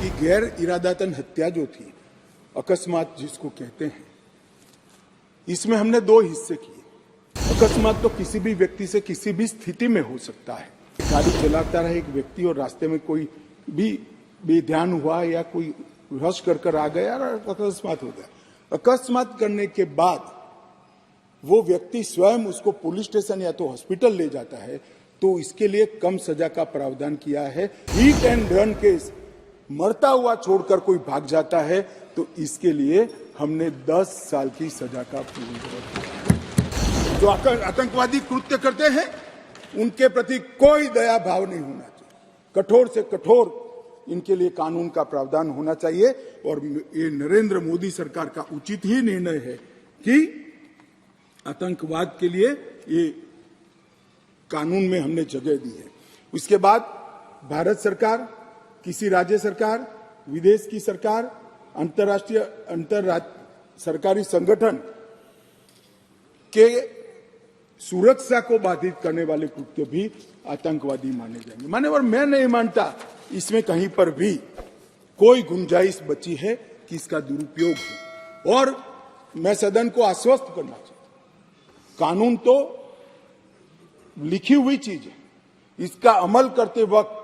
कि गैर इरादतन हत्या जो थी, अकस्मात जिसको कहते हैं, इसमें हमने दो हिस्से किए। अकस्मात तो किसी भी व्यक्ति से किसी भी स्थिति में हो सकता है। गाड़ी चलाता रहे एक व्यक्ति और रास्ते में कोई भी बेध्यान हुआ या कोई रश कर आ गया और अकस्मात हो गया। अकस्मात करने के बाद वो व्यक्ति स्वयं उसको पुलिस स्टेशन या तो हॉस्पिटल ले जाता है, तो इसके लिए कम सजा का प्रावधान किया है। हिट एंड रन केस, मरता हुआ छोड़कर कोई भाग जाता है, तो इसके लिए हमने 10 साल की सजा का प्रावधान किया। जो आतंकवादी कृत्य करते हैं उनके प्रति कोई दया भाव नहीं होना चाहिए। कठोर से कठोर इनके लिए कानून का प्रावधान होना चाहिए। और ये नरेंद्र मोदी सरकार का उचित ही निर्णय है कि आतंकवाद के लिए ये कानून में हमने जगह दी है। उसके बाद भारत सरकार, किसी राज्य सरकार, विदेश की सरकार, अंतर्राष्ट्रीय सरकारी संगठन के सुरक्षा को बाधित करने वाले कृत्य भी आतंकवादी माने जाएंगे। माने और मैं नहीं मानता इसमें कहीं पर भी कोई गुंजाइश बची है कि इसका दुरुपयोग हो। और मैं सदन को आश्वस्त करना चाहता हूं, कानून तो लिखी हुई चीज है, इसका अमल करते वक्त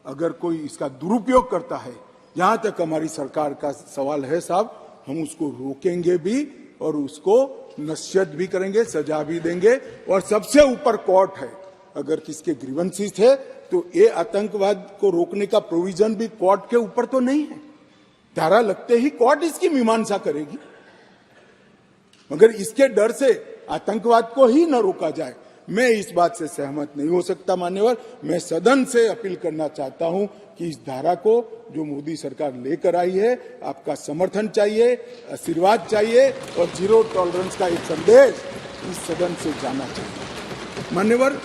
अगर कोई इसका दुरुपयोग करता है, जहां तक हमारी सरकार का सवाल है साहब, हम उसको रोकेंगे भी और उसको नसीहत भी करेंगे, सजा भी देंगे। और सबसे ऊपर कोर्ट है। अगर किसके ग्रीवेंसेस है तो ये आतंकवाद को रोकने का प्रोविजन भी कोर्ट के ऊपर तो नहीं है। धारा लगते ही कोर्ट इसकी मीमांसा करेगी। मगर इसके डर से आतंकवाद को ही न रोका जाए, मैं इस बात से सहमत नहीं हो सकता। मान्यवर, मैं सदन से अपील करना चाहता हूं कि इस धारा को जो मोदी सरकार लेकर आई है, आपका समर्थन चाहिए, आशीर्वाद चाहिए और जीरो टॉलरेंस का एक संदेश इस सदन से जाना चाहिए। मान्यवर,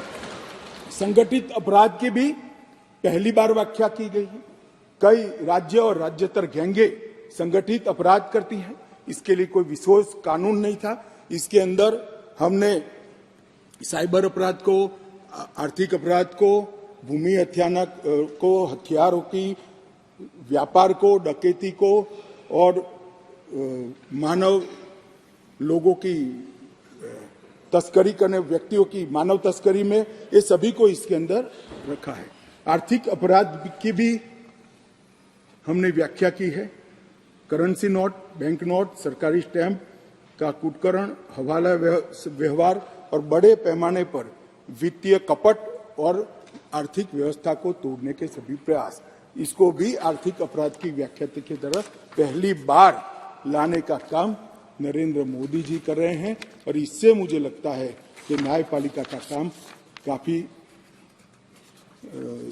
संगठित अपराध की भी पहली बार व्याख्या की गई है। कई राज्य और राज्यतर गैंगे संगठित अपराध करती हैं। इसके लिए कोई विशेष कानून नहीं था। इसके अंदर हमने साइबर अपराध को, आर्थिक अपराध को, भूमि हत्याना को, हथियारों की व्यापार को, डकैती को और मानव लोगों की तस्करी करने, व्यक्तियों की मानव तस्करी में, ये सभी को इसके अंदर रखा है। आर्थिक अपराध की भी हमने व्याख्या की है। करेंसी नोट, बैंक नोट, सरकारी स्टैंप का कुटकरण, हवाला व्यवहार और बड़े पैमाने पर वित्तीय कपट और आर्थिक व्यवस्था को तोड़ने के सभी प्रयास, इसको भी आर्थिक अपराध की व्याख्या की तरह पहली बार लाने का काम नरेंद्र मोदी जी कर रहे हैं। और इससे मुझे लगता है कि न्यायपालिका का काम काफी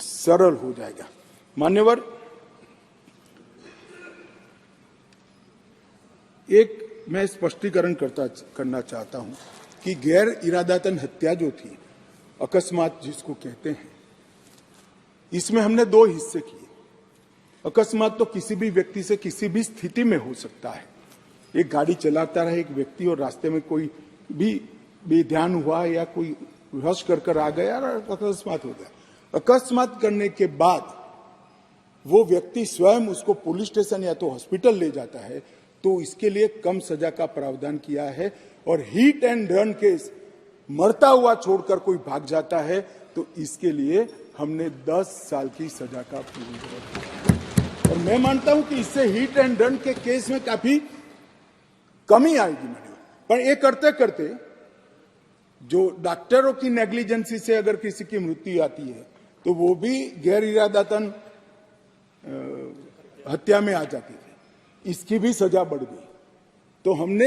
सरल हो जाएगा। मान्यवर, एक मैं स्पष्टीकरण करना चाहता हूं कि गैर इरादतन हत्या जो थी, अकस्मात जिसको कहते हैं, इसमें हमने दो हिस्से किए। अकस्मात तो किसी भी व्यक्ति से किसी भी स्थिति में हो सकता है। एक गाड़ी चलाता रहे एक व्यक्ति और रास्ते में कोई भी बेध्यान हुआ या कोई रश कर आ गया और अकस्मात हो गया। अकस्मात करने के बाद वो व्यक्ति स्वयं उसको पुलिस स्टेशन या तो हॉस्पिटल ले जाता है, तो इसके लिए कम सजा का प्रावधान किया है। और हिट एंड रन केस, मरता हुआ छोड़कर कोई भाग जाता है, तो इसके लिए हमने 10 साल की सजा का प्रावधान किया। और मैं मानता हूं कि इससे हिट एंड रन के केस में काफी कमी आएगी। पर ये करते करते जो डॉक्टरों की नेग्लिजेंसी से अगर किसी की मृत्यु आती है, तो वो भी गैर इरादतन हत्या में आ जाती थी। इसकी भी सजा बढ़ गई। तो हमने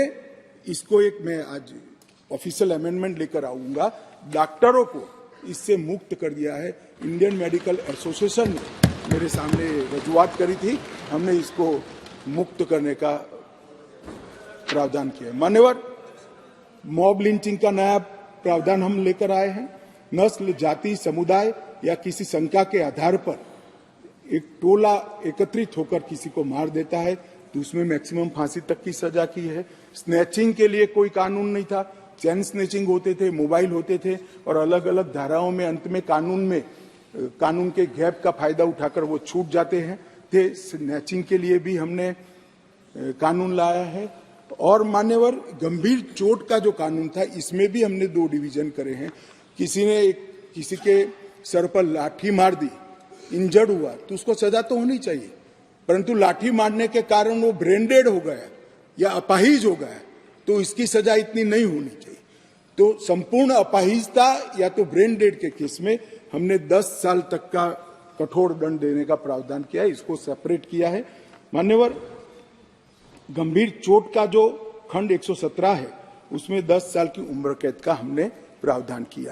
इसको मैं आज ऑफिशियल अमेंडमेंट लेकर आऊंगा, डॉक्टरों को इससे मुक्त कर दिया है। इंडियन मेडिकल एसोसिएशन ने मेरे सामने रजूआत करी थी, हमने इसको मुक्त करने का प्रावधान किया। मान्यवर, मॉब लिंचिंग का नया प्रावधान हम लेकर आए हैं। नस्ल, जाति, समुदाय या किसी शंका के आधार पर एक टोला एकत्रित होकर किसी को मार देता है, तो उसमें मैक्सिमम फांसी तक की सजा की है। स्नैचिंग के लिए कोई कानून नहीं था। चैन स्नैचिंग होते थे, मोबाइल होते थे और अलग अलग धाराओं में अंत में कानून के गैप का फायदा उठाकर वो छूट जाते हैं। थे, स्नैचिंग के लिए भी हमने कानून लाया है। और मान्यवर गंभीर चोट का जो कानून था, इसमें भी हमने 2 डिवीजन करे हैं। किसी के सर पर लाठी मार दी, इंजर्ड हुआ, तो उसको सजा तो होनी चाहिए, परंतु लाठी मारने के कारण वो ब्रेन डेड हो गया या अपाहिज हो गया, तो इसकी सजा इतनी नहीं होनी चाहिए। तो संपूर्ण अपाहिजता या तो ब्रेन डेड के केस में हमने 10 साल तक का कठोर दंड देने का प्रावधान किया है, इसको सेपरेट किया है। मान्यवर, गंभीर चोट का जो खंड 117 है, उसमें 10 साल की उम्र कैद का हमने प्रावधान किया है।